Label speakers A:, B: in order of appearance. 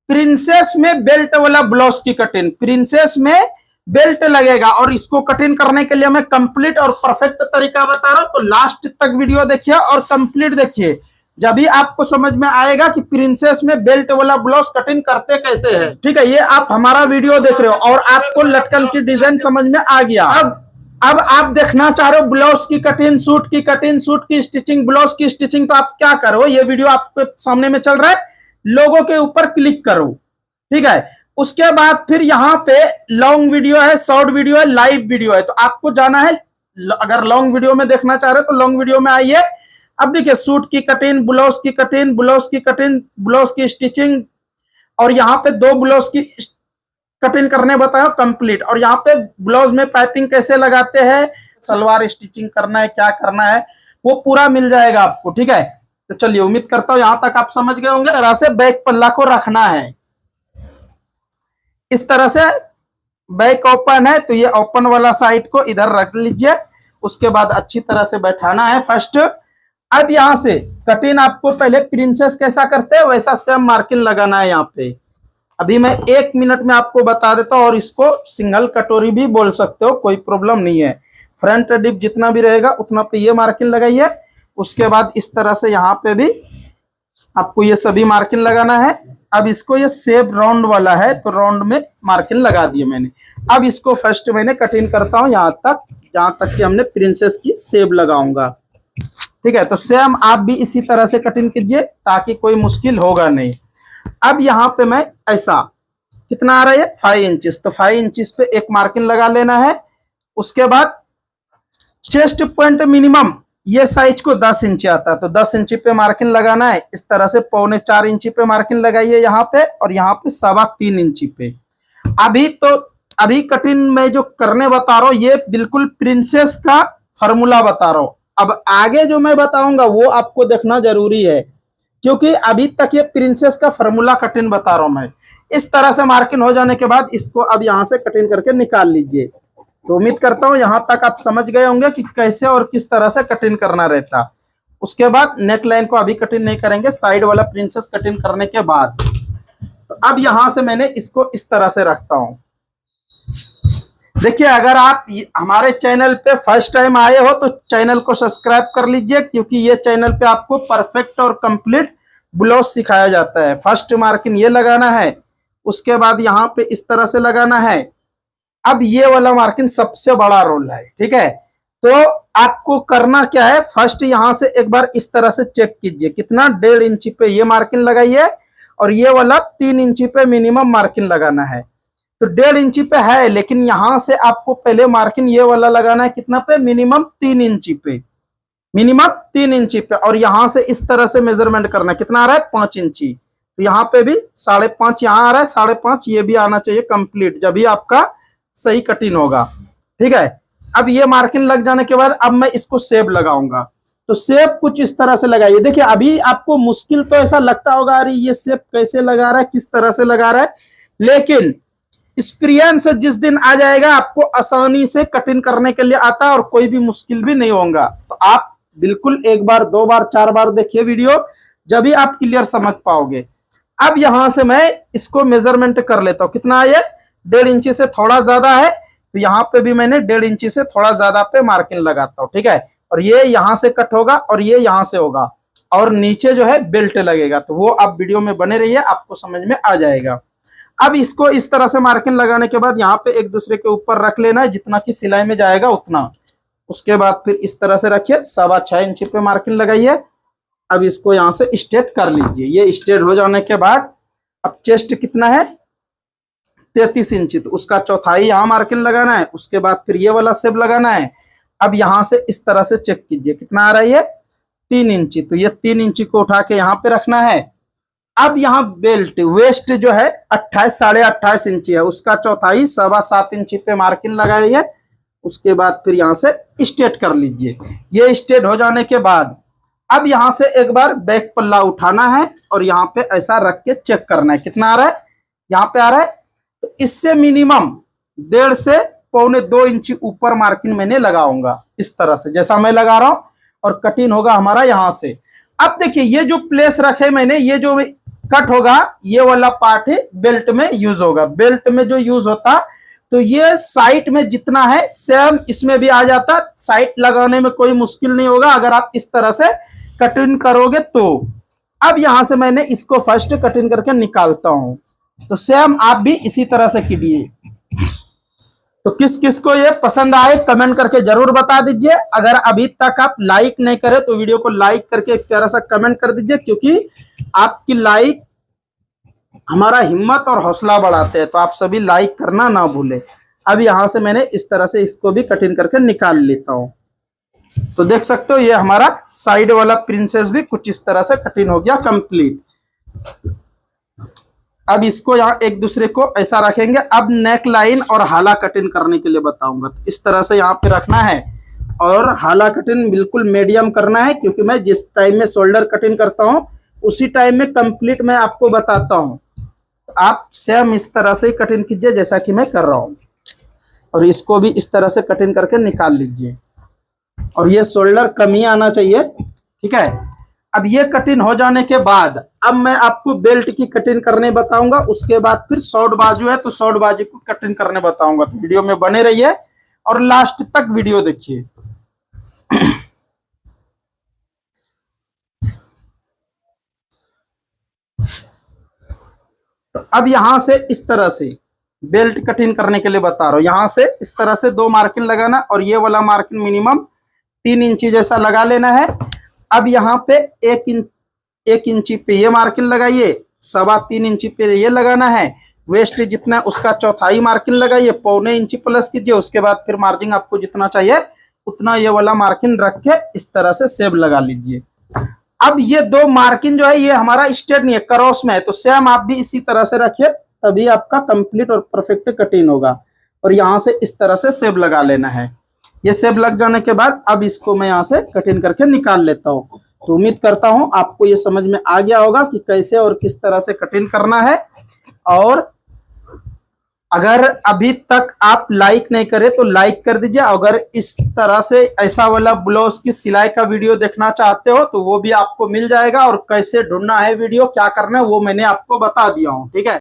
A: Princess में belt वाला blouse की कटिंग, प्रिंसेस में बेल्ट लगेगा और इसको कटिंग करने के लिए मैं कंप्लीट और परफेक्ट तरीका बता रहा हूं। तो लास्ट तक वीडियो देखिए और कंप्लीट देखिए, जब भी आपको समझ में आएगा कि प्रिंसेस में बेल्ट वाला ब्लाउज कटिंग करते कैसे है। ठीक है, ये आप हमारा वीडियो देख रहे हो और आपको लटकन की डिजाइन समझ में आ गया। अब आप देखना चाह रहे हो ब्लाउज की कटिंग, सूट की कटिंग, सूट की स्टिचिंग, ब्लाउज की स्टिचिंग, तो आप क्या करो, ये वीडियो आपके सामने में चल रहा है, लोगों के ऊपर क्लिक करो। ठीक है, उसके बाद फिर यहाँ पे लॉन्ग वीडियो है, शॉर्ट वीडियो है, लाइव वीडियो है। तो आपको जाना है, अगर लॉन्ग वीडियो में देखना चाह रहे हो तो लॉन्ग वीडियो में आइए। अब देखिए सूट की कटिंग, ब्लाउज की कटिंग, ब्लाउज की कटिंग, ब्लाउज की स्टिचिंग, और यहाँ पे 2 ब्लाउज की कटिंग करने बताओ कंप्लीट, और यहाँ पे ब्लाउज में पाइपिंग कैसे लगाते हैं, सलवार स्टिचिंग करना है, क्या करना है, वो पूरा मिल जाएगा आपको। ठीक है, तो चलिए, उम्मीद करता हूं यहां तक आप समझ गए होंगे। तरह से बैक पल्ला को रखना है, इस तरह से बैक ओपन है तो ये ओपन वाला साइड को इधर रख लीजिए। उसके बाद अच्छी तरह से बैठाना है फर्स्ट। अब यहां से कटिंग आपको पहले प्रिंसेस कैसा करते हैं वैसा सेम मार्किंग लगाना है यहाँ पे। अभी मैं 1 मिनट में आपको बता देता हूँ, और इसको सिंगल कटोरी भी बोल सकते हो, कोई प्रॉब्लम नहीं है। फ्रंट डिप जितना भी रहेगा उतना पे ये मार्किंग लगाइए। उसके बाद इस तरह से यहाँ पे भी आपको ये सभी मार्किंग लगाना है। अब इसको, ये शेप राउंड वाला है तो राउंड में मार्किंग लगा दिए मैंने। अब इसको फर्स्ट मैंने कटिंग करता हूँ यहाँ तक, जहाँ तक कि हमने प्रिंसेस की शेप लगाऊंगा। ठीक है, तो सेम आप भी इसी तरह से कटिंग कीजिए ताकि कोई मुश्किल होगा नहीं। अब यहाँ पे मैं ऐसा, कितना आ रहा है 5 इंचेस, तो 5 इंचेस पे एक मार्किंग लगा लेना है। उसके बाद चेस्ट पॉइंट मिनिमम ये साइज को 10 इंच आता है तो 10 इंच पे मार्किंग लगाना है। इस तरह से 3.25 इंच पे मार्किंग लगाइए यहाँ पे, और यहाँ पे 3.25 इंच पे। अभी कटिंग में जो करने बता रहा हूँ ये बिल्कुल प्रिंसेस का फॉर्मूला बता रहा हूँ। अब आगे जो मैं बताऊंगा वो आपको देखना जरूरी है, क्योंकि अभी तक ये प्रिंसेस का फॉर्मूला कटिंग बता रहा हूं मैं। इस तरह से मार्किंग हो जाने के बाद इसको अब यहां से कटिंग करके निकाल लीजिए। तो उम्मीद करता हूं यहां तक आप समझ गए होंगे कि कैसे और किस तरह से कटिंग करना रहता। उसके बाद नेक लाइन को अभी कटिंग नहीं करेंगे, साइड वाला प्रिंसेस कटिंग करने के बाद। तो अब यहां से मैंने इसको इस तरह से रखता हूं। देखिए, अगर आप हमारे चैनल पे फर्स्ट टाइम आए हो तो चैनल को सब्सक्राइब कर लीजिए, क्योंकि ये चैनल पे आपको परफेक्ट और कंप्लीट ब्लाउज सिखाया जाता है। फर्स्ट मार्किंग ये लगाना है, उसके बाद यहाँ पे इस तरह से लगाना है। अब ये वाला मार्किंग सबसे बड़ा रोल है। ठीक है, तो आपको करना क्या है, फर्स्ट यहाँ से एक बार इस तरह से चेक कीजिए, कितना 1.5 इंच पे ये मार्किंग लगाइए, और ये वाला 3 इंच पे मिनिमम मार्किंग लगाना है। तो 1.5 इंच पे है, लेकिन यहां से आपको पहले मार्किंग ये वाला लगाना है, कितना पे, मिनिमम 3 इंच पे, मिनिमम 3 इंच पे। और यहां से इस तरह से मेजरमेंट करना, कितना आ रहा है 5 इंची, तो यहाँ पे भी 5.5 यहाँ आ रहा है, 5.5 ये भी आना चाहिए कंप्लीट, जब भी आपका सही कटिंग होगा। ठीक है, अब ये मार्किंग लग जाने के बाद अब मैं इसको शेप लगाऊंगा। तो शेप कुछ इस तरह से लगाइए। देखिए, अभी आपको मुश्किल तो ऐसा लगता होगा, अरे ये शेप कैसे लगा रहा है, किस तरह से लगा रहा है, लेकिन एक्सपीरियंस जिस दिन आ जाएगा आपको आसानी से कटिंग करने के लिए आता है और कोई भी मुश्किल भी नहीं होगा। तो आप बिल्कुल 1 बार 2 बार 4 बार देखिए वीडियो, जब भी आप क्लियर समझ पाओगे। अब यहां से मैं इसको मेजरमेंट कर लेता हूं, कितना है, 1.5 इंच से थोड़ा ज्यादा है, तो यहाँ पे भी मैंने 1.5 इंच से थोड़ा ज्यादा पे मार्किंग लगाता हूँ। ठीक है, और ये यहां से कट होगा और ये यहां से होगा, और नीचे जो है बेल्ट लगेगा, तो वो आप वीडियो में बने रहिए, आपको समझ में आ जाएगा। अब इसको इस तरह से मार्किंग लगाने के बाद यहाँ पे एक दूसरे के ऊपर रख लेना है, जितना कि सिलाई में जाएगा उतना। उसके बाद फिर इस तरह से रखिए, 6.25 इंच पे मार्किंग लगाइए। अब इसको यहाँ से स्ट्रेट कर लीजिए। ये स्ट्रेट हो जाने के बाद अब चेस्ट कितना है 33 इंच, तो उसका चौथाई यहाँ मार्किंग लगाना है। उसके बाद फिर ये वाला शेप लगाना है। अब यहाँ से इस तरह से चेक कीजिए, कितना आ रहा है, ये 3 इंच, तो ये 3 इंच को उठा के यहाँ पे रखना है। अब यहाँ बेल्ट वेस्ट जो है 28-28.5 इंच है, उसका चौथाई 7.25 इंच पे मार्किंग लगाइए। उसके बाद फिर यहाँ से स्ट्रेट कर लीजिए। ये स्ट्रेट हो जाने के बाद अब यहाँ से एक बार बैक पल्ला उठाना है और यहाँ पे ऐसा रख के चेक करना है, कितना आ रहा है, यहाँ पे आ रहा है। तो इससे मिनिमम 1.5 से 1.25 इंच ऊपर मार्किंग मैंने लगाऊंगा, इस तरह से जैसा मैं लगा रहा हूं, और कटिंग होगा हमारा यहाँ से। अब देखिए, ये जो प्लेस रखे मैंने, ये जो कट होगा, ये वाला पार्ट ही बेल्ट में यूज होगा। बेल्ट में जो यूज होता तो ये साइट में जितना है सेम इसमें भी आ जाता, साइट लगाने में कोई मुश्किल नहीं होगा अगर आप इस तरह से कटिंग करोगे तो। अब यहां से मैंने इसको फर्स्ट कटिंग करके निकालता हूं, तो सेम आप भी इसी तरह से कीजिए। तो किस किस को ये पसंद आए कमेंट करके जरूर बता दीजिए। अगर अभी तक आप लाइक नहीं करे तो वीडियो को लाइक करके एक प्यारा सा कमेंट कर दीजिए, क्योंकि आपकी लाइक हमारा हिम्मत और हौसला बढ़ाते हैं, तो आप सभी लाइक करना ना भूले। अब यहां से मैंने इस तरह से इसको भी कटिंग करके निकाल लेता हूं। तो देख सकते हो ये हमारा साइड वाला प्रिंसेस भी कुछ इस तरह से कटिंग हो गया कंप्लीट। अब इसको यहाँ एक दूसरे को ऐसा रखेंगे। अब नेक लाइन और हाला कटिंग करने के लिए बताऊंगा। तो इस तरह से यहाँ पे रखना है और हाला कटिंग बिल्कुल मीडियम करना है, क्योंकि मैं जिस टाइम में शोल्डर कटिंग करता हूँ उसी टाइम में कंप्लीट मैं आपको बताता हूँ। आप सेम इस तरह से कटिंग कीजिए जैसा कि मैं कर रहा हूँ, और इसको भी इस तरह से कटिंग करके निकाल लीजिए। और ये शोल्डर कम ही आना चाहिए, ठीक है। अब ये कटिंग हो जाने के बाद अब मैं आपको बेल्ट की कटिंग करने बताऊंगा। उसके बाद फिर शॉर्ट बाजू है तो शॉर्ट बाजू को कटिंग करने बताऊंगा। तो वीडियो में बने रहिए और लास्ट तक वीडियो देखिए। तो अब यहां से इस तरह से बेल्ट कटिंग करने के लिए बता रहा हूं। यहां से इस तरह से 2 मार्किंग लगाना और ये वाला मार्किंग मिनिमम 3 इंची जैसा लगा लेना है। अब यहाँ पे 1 इंची पे ये मार्किंग लगाइए, 3.25 इंची पे ये लगाना है। वेस्ट जितना उसका चौथाई मार्किंग लगाइए, 1.25 इंची प्लस कीजिए। उसके बाद फिर मार्जिन आपको जितना चाहिए उतना ये वाला मार्किंग रख के इस तरह से सेब लगा लीजिए। अब ये 2 मार्किंग जो है ये हमारा स्ट्रेट नहीं है, क्रॉस में है, तो सेम आप भी इसी तरह से रखिए, तभी आपका कंप्लीट और परफेक्ट कटिंग होगा। और यहाँ से इस तरह से सेब लगा लेना है। ये सेब लग जाने के बाद अब इसको मैं यहाँ से कटिंग करके निकाल लेता हूँ। तो उम्मीद करता हूँ आपको ये समझ में आ गया होगा कि कैसे और किस तरह से कटिंग करना है। और अगर अभी तक आप लाइक नहीं करे तो लाइक कर दीजिए। अगर इस तरह से ऐसा वाला ब्लाउज की सिलाई का वीडियो देखना चाहते हो तो वो भी आपको मिल जाएगा, और कैसे ढूंढना है वीडियो क्या करना है वो मैंने आपको बता दिया हूँ, ठीक है।